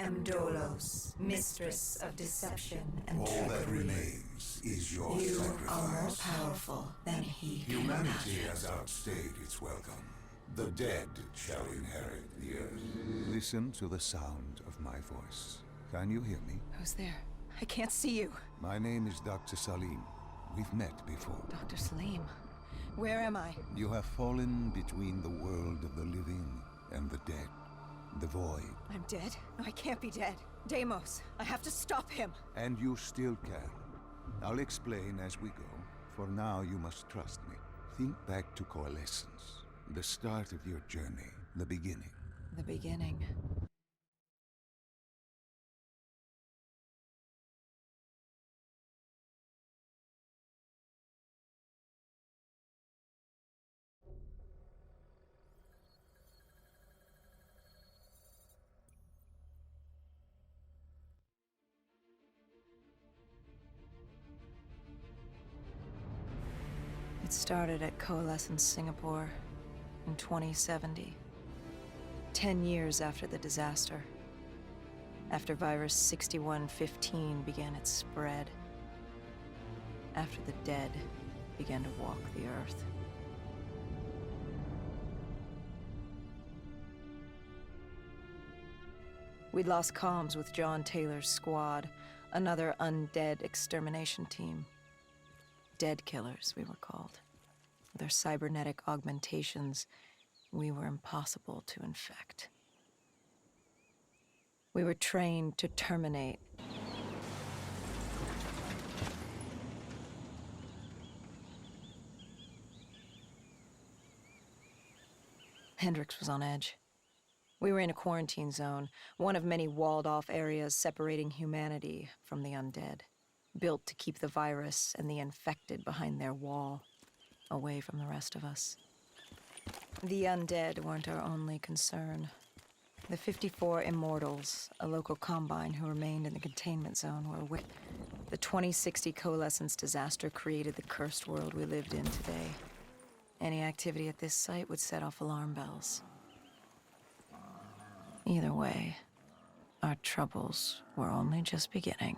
Amdolos, mistress of deception and All trickery. that remains is your You sacrifice. are more powerful than he can Humanity imagine. has outstayed its welcome. The dead shall inherit the earth. Listen to the sound of my voice. Can you hear me? Who's there? I can't see you. My name is Dr. Salim. We've met before. Dr. Salim. Where am I? You have fallen between the world of the living and the dead. The void. I'm dead? No, I can't be dead. Deimos, I have to stop him. And you still can. I'll explain as we go. For now, you must trust me. Think back to Coalescence. The start of your journey. The beginning. The beginning. It started at Coalescence Singapore in 2070. 10 years after the disaster. After Virus 6115 began its spread. After the dead began to walk the Earth. We'd lost comms with John Taylor's squad, another undead extermination team. Dead killers, we were called. With our cybernetic augmentations, we were impossible to infect. We were trained to terminate. Hendricks was on edge. We were in a quarantine zone, one of many walled-off areas separating humanity from the undead, built to keep the virus and the infected behind their wall, away from the rest of us. The undead weren't our only concern. The 54 Immortals, a local combine who remained in the containment zone, were with. The 2060 Coalescence disaster created the cursed world we lived in today. Any activity at this site would set off alarm bells. Either way, our troubles were only just beginning.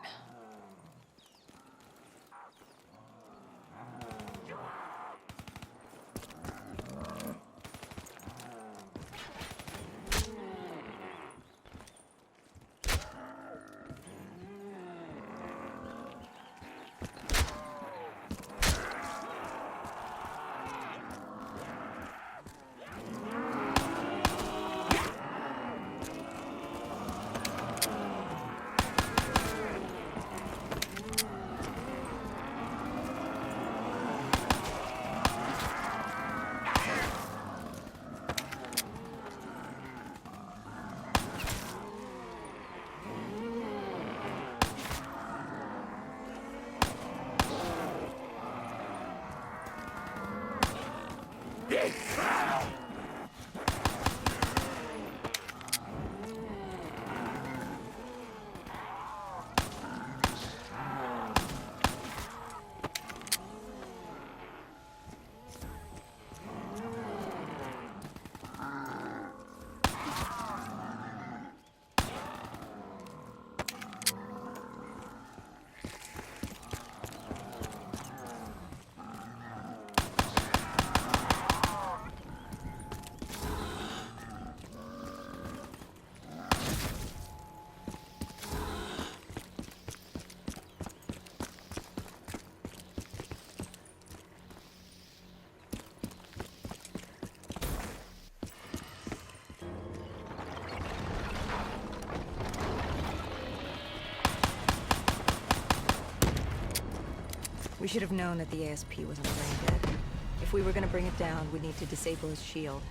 We should have known that the ASP wasn't brain dead. If we were gonna bring it down, we'd need to disable his shield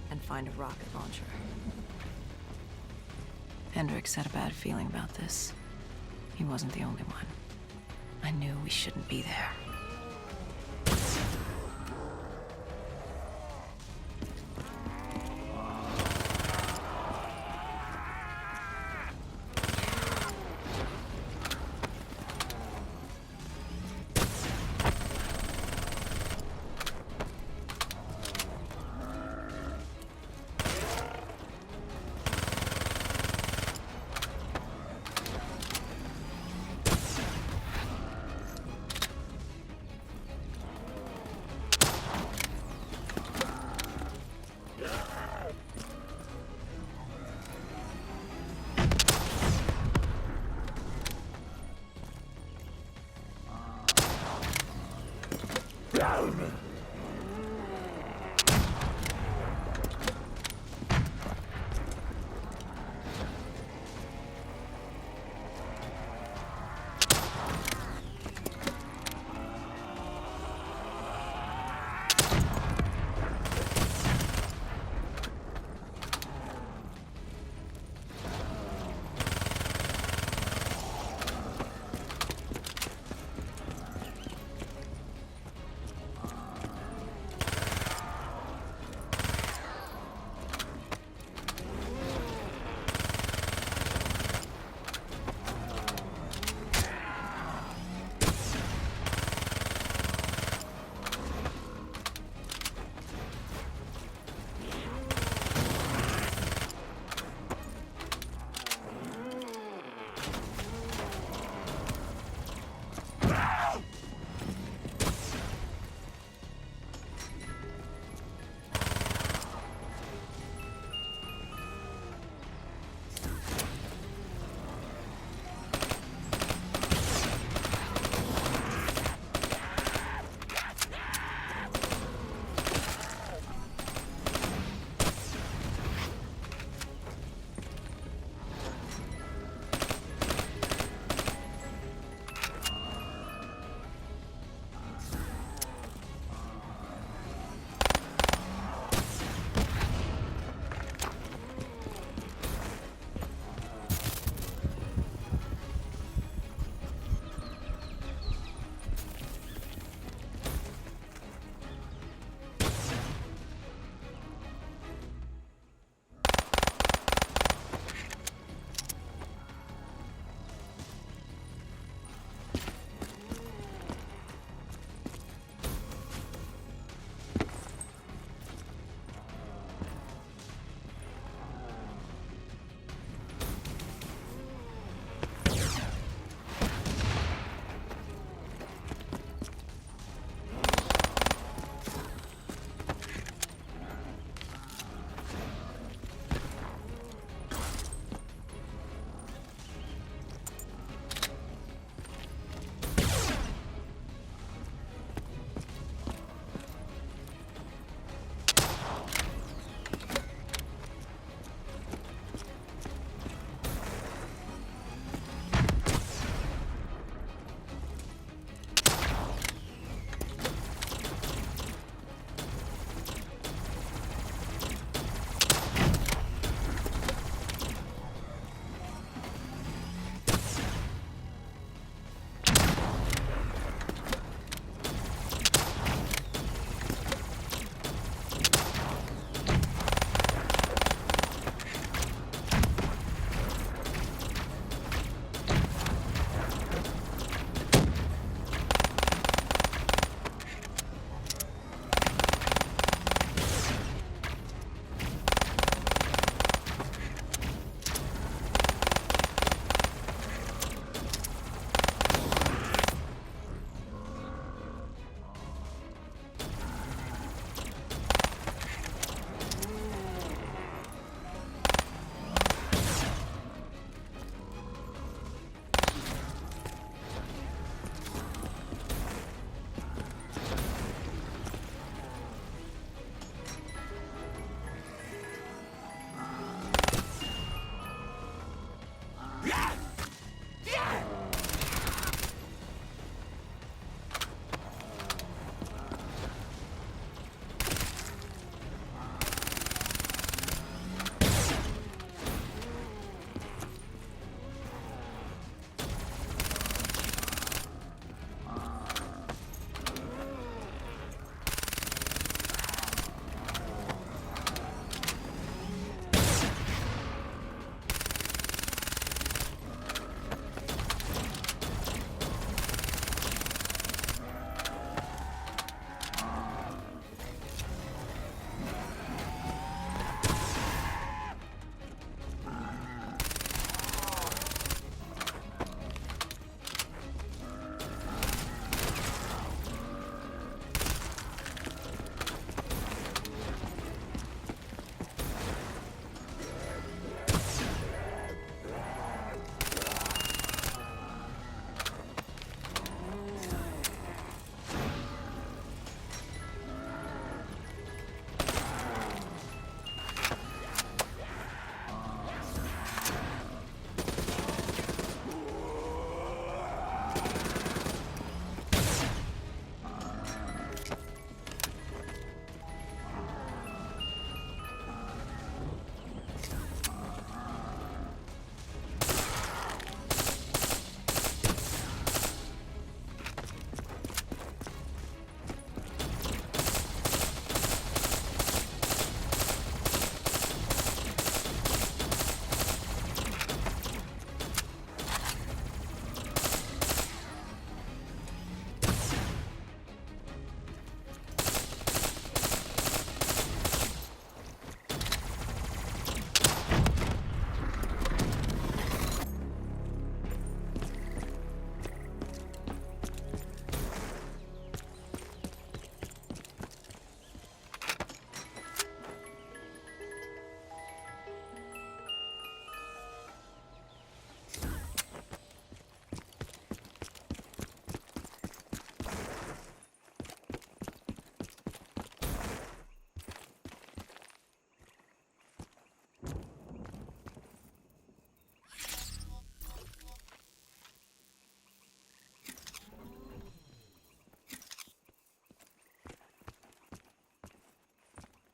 and find a rocket launcher. Hendricks had a bad feeling about this. He wasn't the only one. I knew we shouldn't be there.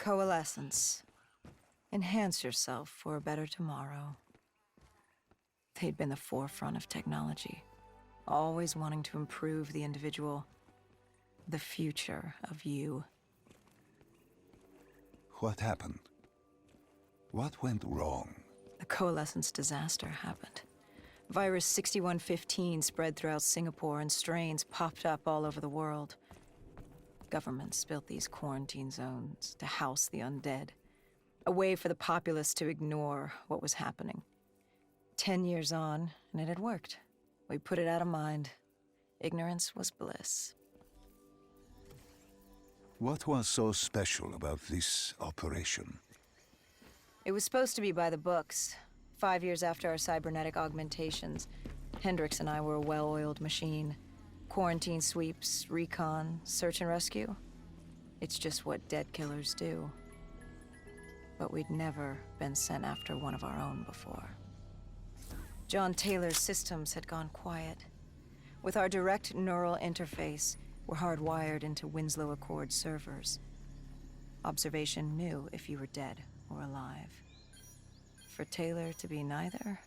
Coalescence. Enhance yourself for a better tomorrow. They'd been the forefront of technology, always wanting to improve the individual, the future of you. What happened? What went wrong? The Coalescence disaster happened. Virus 6115 spread throughout Singapore and strains popped up all over the world. Governments built these quarantine zones to house the undead, a way for the populace to ignore what was happening. 10 years on, and it had worked. We put it out of mind. Ignorance was bliss. What was so special about this operation? It was supposed to be by the books. 5 years after our cybernetic augmentations, Hendricks and I were a well-oiled machine. Quarantine sweeps, recon, search and rescue. It's just what dead killers do. But we'd never been sent after one of our own before. John Taylor's systems had gone quiet. With our direct neural interface, we're hardwired into Winslow Accord servers. Observation knew if you were dead or alive. For Taylor to be neither,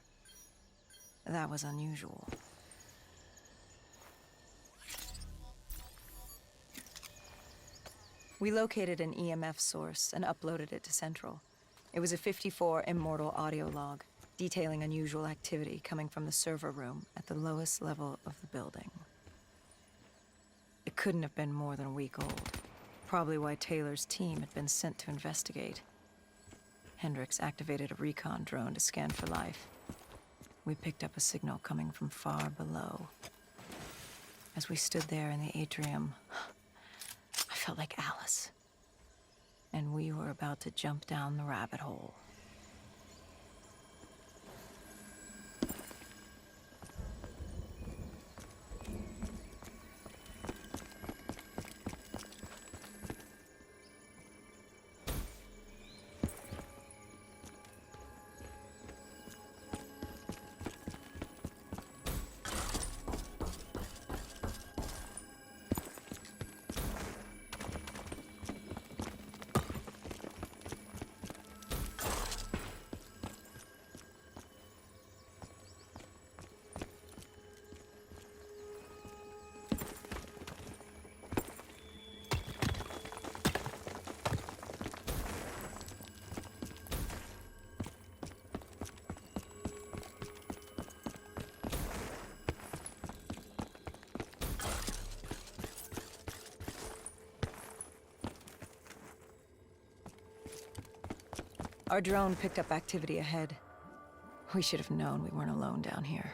that was unusual. We located an EMF source and uploaded it to Central. It was a 54 immortal audio log, detailing unusual activity coming from the server room at the lowest level of the building. It couldn't have been more than a week old, probably why Taylor's team had been sent to investigate. Hendricks activated a recon drone to scan for life. We picked up a signal coming from far below. As we stood there in the atrium, I felt like Alice. And we were about to jump down the rabbit hole. Our drone picked up activity ahead. We should have known we weren't alone down here.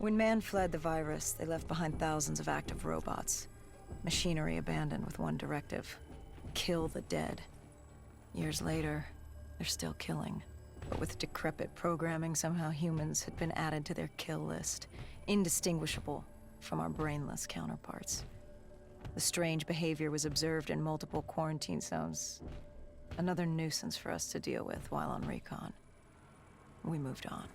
When man fled the virus, they left behind thousands of active robots. Machinery abandoned with one directive: kill the dead. Years later, they're still killing. But with decrepit programming, somehow humans had been added to their kill list, indistinguishable from our brainless counterparts. The strange behavior was observed in multiple quarantine zones. Another nuisance for us to deal with while on recon. We moved on.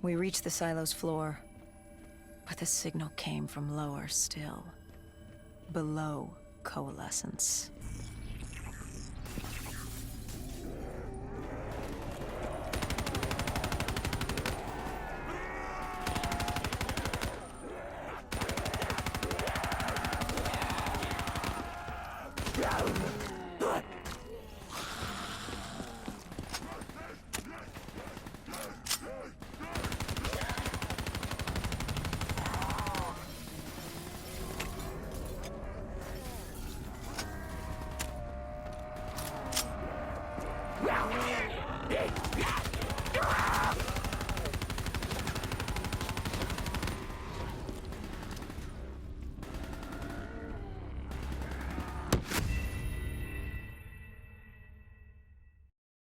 We reached the silo's floor, but the signal came from lower still, below Coalescence.